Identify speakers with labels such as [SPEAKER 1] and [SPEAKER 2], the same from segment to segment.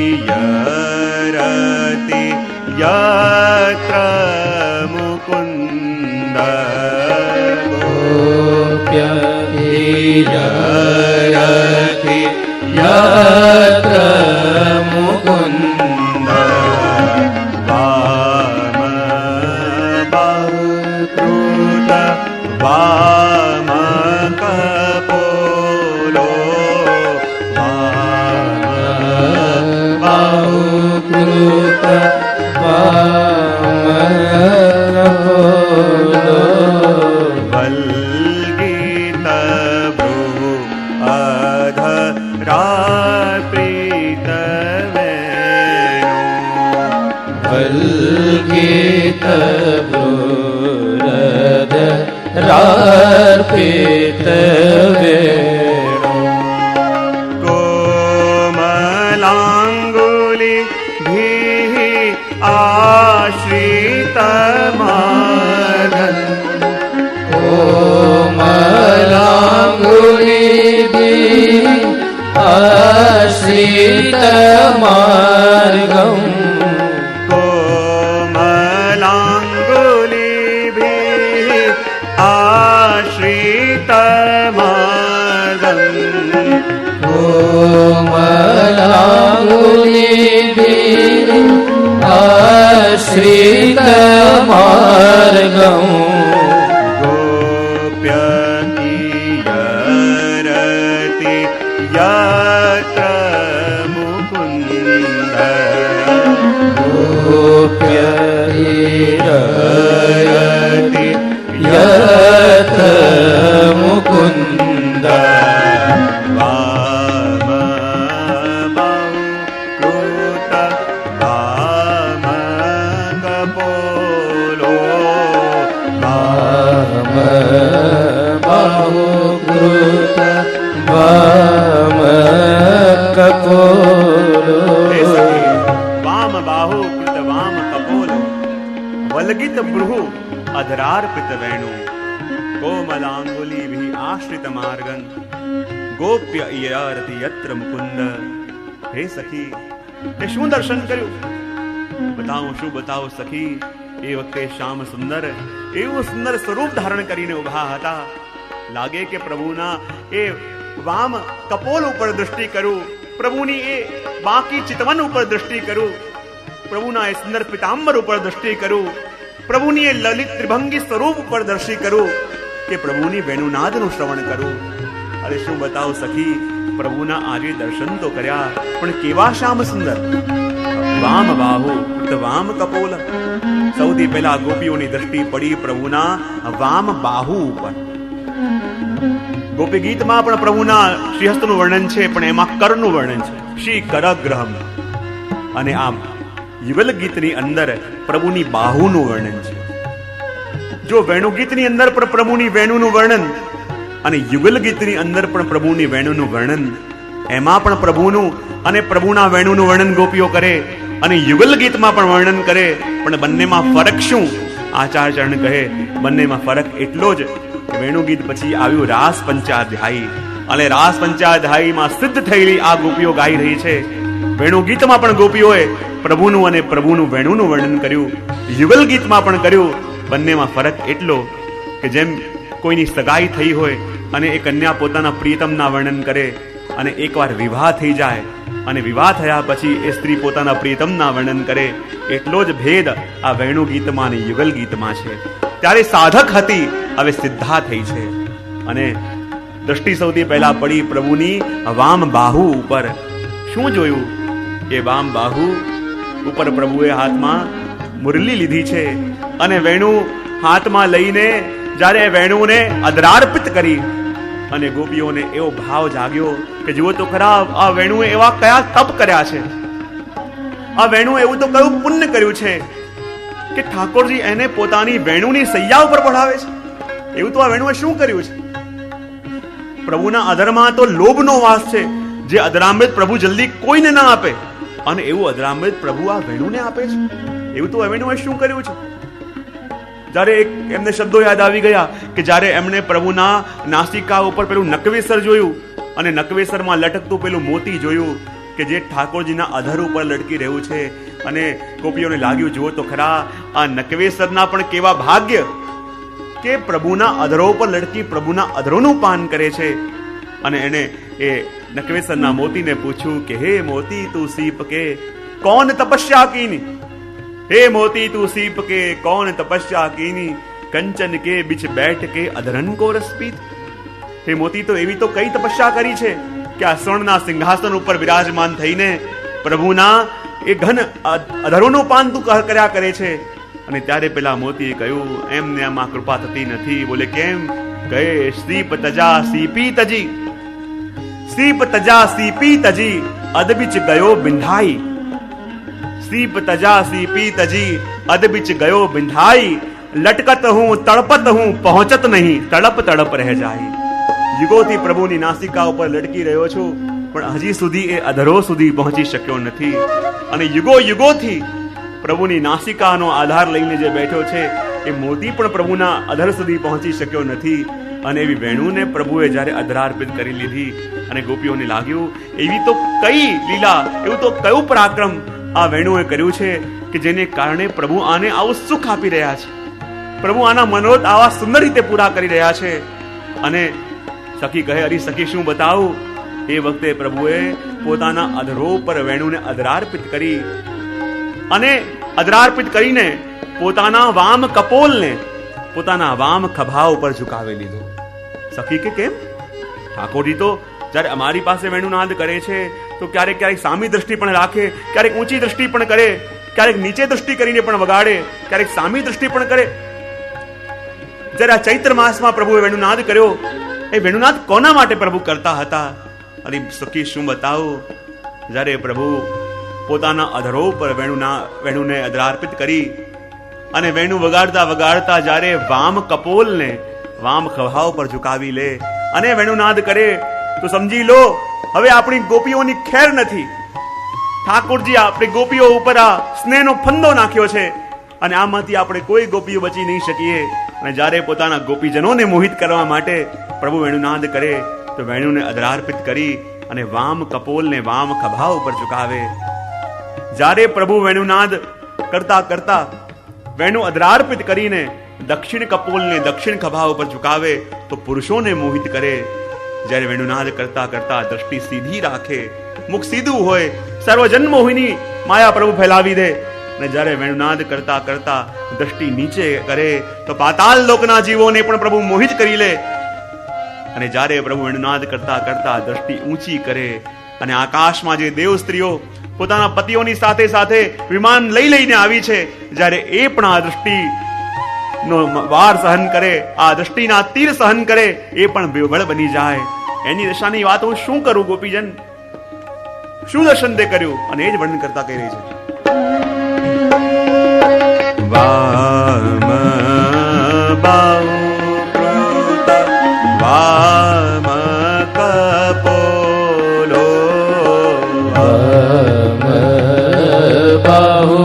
[SPEAKER 1] ईयरति यत्र मुकुन्द
[SPEAKER 2] ईयरति यत्र मुकुन्द
[SPEAKER 1] वाम बाहुकृत वाम कपोलो
[SPEAKER 2] बाहुकृत
[SPEAKER 1] वल्गीत भ्रू अधरार्पित वेणु
[SPEAKER 2] वल्गीत भ्रूरधरार्पित वेणु
[SPEAKER 1] कोमलाङ्गुलिभिः आश्रितमार्गन्
[SPEAKER 2] कोमलाङ्गुलिभिः आश्रितमार्गम्
[SPEAKER 1] कोमलाङ्गुलिभिः आश्रितमार्गम्
[SPEAKER 2] कोमलाङ्गुलिभिः आश्रितमार्गम्
[SPEAKER 1] गोप्यतीयरति यत्र मुकुन्द
[SPEAKER 2] गोप्यतीयरति यत्र मुकुन्द
[SPEAKER 1] वाम बाहुकृत वाम कपोलो
[SPEAKER 2] वाम बाहुकृत वाम कपोलो
[SPEAKER 1] वाम बाहु कृत वाम कपोलो वल्गित भ्रुः अधरार्पित वेणु कोमलांगुली भी आश्रित मार्गन गोप्य ઈયરતિ यत्र मुकुंद। हे सखी તે શું દર્શન કર્યું? બતાવો શું બતાવો સખી. એ વખતે શ્યામ સુંદર એવું સુંદર સ્વરૂપ ધારણ કરીને ઉભા હતા. લાગે કે પ્રભુના એ વામ કપોલ ઉપર દૃષ્ટિ કરું, પ્રભુની એ બાકી ચિતવન ઉપર દૃષ્ટિ કરું, પ્રભુના એ સુંદર પિતાંબર ઉપર દૃષ્ટિ કરું, પ્રભુની એ લલિત ત્રિભંગી સ્વરૂપ ઉપર દર્શી કરું, કે પ્રભુની વેણુનાદનું શ્રવણ કરું. અરે શું બતાવો સખી, પ્રભુના આજે દર્શન તો કર્યા, પણ કેવા શ્યામ સુંદર. વામ બાહુ વામ કપોલ. સૌથી પહેલા ગોપીઓની દ્રષ્ટિ પડી પ્રભુના વામ બાહુ ઉપર. ગોપી ગીતમાં પણ પ્રભુના શ્રીહસ્તનું વર્ણન છે, પણ એમાં કરનું વર્ણન છે, શ્રી કરગ્રહમ. અને આમ યુગલ ગીતની અંદર પ્રભુની બાહુનું વર્ણન છે. જો વેણુ ગીતની અંદર પણ પ્રભુની વેણુનું વર્ણન અને યુગલ ગીતની અંદર પણ પ્રભુની વેણુનું વર્ણન, એમાં પણ પ્રભુનું અને પ્રભુના વેણુનું વર્ણન ગોપીઓ કરે અને યુગલ ગીતમાં પણ વર્ણન કરે. પણ બંનેમાં ફરક શું? આચાર્યચરણ કહે બંનેમાં ફરક એટલો જ કે વેણુ ગીત પછી આવ્યું રાસ પંચાધ્યાયી, અને રાસ પંચાધ્યાયીમાં સિદ્ધ થયેલી આ ગોપીઓ ગાઈ રહી છે. વેણુ ગીતમાં પણ ગોપીઓએ પ્રભુનું અને પ્રભુનું વેણુનું વર્ણન કર્યું, યુગલ ગીતમાં પણ કર્યું. બંનેમાં ફરક એટલો કે જેમ કોઈની સગાઈ થઈ હોય અને એ કન્યા પોતાના પ્રિયતમના વર્ણન કરે, અને એકવાર વિવાહ થઈ જાય અને વિવાહ થયા પછી એ સ્ત્રી પોતાના પ્રિયતમના વર્ણન કરે, એટલો જ ભેદ આ વેણુ ગીતમાં અને યુગલ ગીતમાં છે. ત્યારે સાધક હતી, હવે સિદ્ધા થઈ છે. અને દ્રષ્ટિ સૌથી પહેલા પડી પ્રભુની વામ બાહુ ઉપર. શું જોયું? એ વામ બાહુ ઉપર પ્રભુએ હાથમાં મુરલી લીધી છે, અને વેણુ હાથમાં લઈને જ્યારે વેણુને અધરાર્પિત કરી, અને ગોપીઓને એવો ભાવ જાગ્યો કે જુઓ તો ખરા, આ વેણુએ એવા કયા તપ કર્યા છે, આ વેણુએ એવું તો કયું પુણ્ય કર્યું છે કે ઠાકોરજી એને પોતાની વેણુની સૈયા ઉપર પઢાવે છે. એવું તો આ વેણુએ શું કર્યું છે? પ્રભુના અધરમાં તો લોભનો વાસ છે, જે અધરામૃત પ્રભુ જલ્દી કોઈને ના આપે, અને એવું અધરામૃત પ્રભુ આ વેણુને આપે છે. એવું તો આ વેણુએ શું કર્યું છે? જ્યારે એમને શબ્દો યાદ આવી ગયા કે જ્યારે એમણે પ્રભુના નાસિકા ઉપર પેલું નકવેસર જોયું અને નકવેસરમાં લટકતું પેલું મોતી જોયું કે જે ઠાકોરજીના અધર ઉપર લટકી રહ્યું છે. અને ગોપીઓને લાગ્યું, જુઓ તો ખરા, આ નકવેસરના પણ કેવા ભાગ્ય કે પ્રભુના અધરો પર લટકી પ્રભુના અધરોનું પાન કરે છે. અને એને એ નકવેસરના મોતીને પૂછ્યું કે હે મોતી તું સીપ કે કોણ તપસ્યા કીની, હે મોતી તું સીપ કે કોણ તપસ્યા કીની, કંચન કે બીચ બેઠ કે અધરન કો રસ પીત. હે મોતી, તો એવી તો કઈ તપસ્યા કરી છે કે આ સ્વર્ણના સિંહાસન ઉપર વિરાજમાન થઈને પ્રભુના એ ઘન અધરોનું પાન તું કર્યા કરે છે. અને ત્યારે પેલા મોતીએ કહ્યું, એમને આમાં કૃપા થતી નથી. બોલે કેમ? કહે સીપ તજા સીપી તજી, સીપ તજા સીપી તજી અદબીચ ગયો બિંધાઈ, સીપ તજા સીપી તજી અદબીચ ગયો બિંધાઈ, લટકત હું તડપત હું પહોંચત નહીં, તડપ તડપ રહે જાય. યુગોથી પ્રભુની નાસિકા ઉપર લટકી રહ્યો છું, પણ હજી સુધી એ અધરો સુધી પહોંચી શક્યો નથી. અને યુગો યુગોથી પ્રભુની નાસિકાનો આધાર લઈને જે બેઠો છે એ મોતી પણ પ્રભુના અધર સુધી પહોંચી શક્યો નથી. અને એવી વેણુને પ્રભુએ જ્યારે અધરાર્પિત કરી લીધી અને ગોપીઓને લાગ્યું, એવી તો કઈ લીલા, એવું તો કયું પરાક્રમ આ વેણુએ કર્યું છે કે જેને કારણે પ્રભુ આને આવું સુખ આપી રહ્યા છે, પ્રભુ આના મનોરથ આવા સુંદર રીતે પૂરા કરી રહ્યા છે. અને સખી કહે, અરે સખી શું બતાવું? એ વખતે પ્રભુએ પોતાના અધરો પર વેણુને અધરાર્પિત કરી અને અધરાર્પિત કરીને પોતાના વામ કપોલને પોતાના વામ ખભા ઉપર ઝુકાવી લીધો. સખી કે કેમ? ઠાકોરજી તો જ્યારે અમારી પાસે વેણુનાદ કરે છે તો ક્યારેક ક્યારેક સામી દ્રષ્ટિ પણ રાખે, ક્યારેક ઊંચી દ્રષ્ટિ પણ કરે, ક્યારેક નીચે દ્રષ્ટિ કરીને પણ વગાડે, ક્યારેક સામી દ્રષ્ટિ પણ કરે. જ્યારે આ ચૈત્ર માસમાં પ્રભુએ વેણુનાદ કર્યો, એ વેણુનાદ કોના માટે પ્રભુ કરતા હતા? અને સખી શું બતાવું? જ્યારે પ્રભુ પોતાના અધરો પર વેણુને અધરાર્પિત કરી અને વેણુ વગાડતા વગાડતા જ્યારે વામ કપોલને વામ ખભા ઉપર ઝુકાવી લે અને વેણુનાદ કરે, તો સમજી લો હવે આપણી ગોપીઓની ખેર નથી. ઠાકોરજી આપણી ગોપીઓ ઉપર આ સ્નેહનો ફંદો નાખ્યો છે અને આમાંથી આપણે કોઈ ગોપીઓ બચી નહીં શકીએ. અને જ્યારે પોતાના ગોપીજનોને મોહિત કરવા માટે પ્રભુ વેણુનાદ કરે તો વેણુને અધરાર્પિત કરી અને વામ કપોલને વામ ખભા ઉપર ઝુકાવે. જ્યારે પ્રભુ વેણુનાદ કરતા કરતા વેણુ અધરાર્પિત કરીને દક્ષિણ કપોલને દક્ષિણ ખભા ઉપર ઝુકાવે તો પુરુષોને મોહિત કરે. જ્યારે વેણુનાદ કરતા કરતા દ્રષ્ટિ સીધી રાખે, મુખ સીધું હોય, સર્વજન મોહિની માયા પ્રભુ ફેલાવી દે. અને જ્યારે વેણુનાદ કરતા કરતા દ્રષ્ટિ નીચે કરે તો પાતાળ લોકના જીવોને પણ પ્રભુ મોહિત કરી લે. અને જ્યારે પ્રભુ વેણુનાદ કરતા કરતા દ્રષ્ટિ ઊંચી કરે અને આકાશમાં જે દેવ સ્ત્રીઓ પોતાના પતિઓની સાથે સાથે વિમાન લઈ લઈને આવી છે, જ્યારે એ પણ આ દ્રષ્ટિનો વાર સહન કરે, આ દ્રષ્ટિના તીર સહન કરે, એ પણ વિવળ બની જાય. એની દશાની વાત હું શું કરું ગોપીજન? શું દર્શન તે કર્યું? અને એ જ વર્ણન કરતા કહી રહી છે. વામ બાહુ વામ કપોલો,
[SPEAKER 2] વામ બાહુ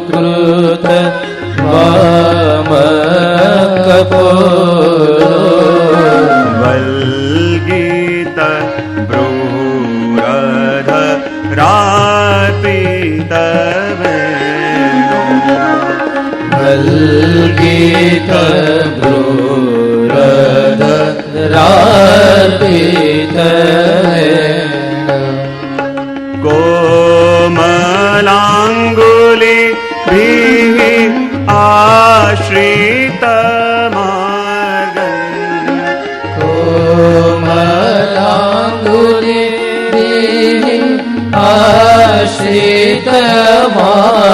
[SPEAKER 2] કૃત વામ કપોલો,
[SPEAKER 1] વલ્ગીત ભ્રૂરધ રાપિત વેણુ,
[SPEAKER 2] વલ્ગીત ભ્રૂરધ રાપિત
[SPEAKER 1] કોમલાંગુલી ભીઃ આશ્રિત માર્ગં,
[SPEAKER 2] કોમલાંગુલી ભીઃ આશ્રિત માર્ગં,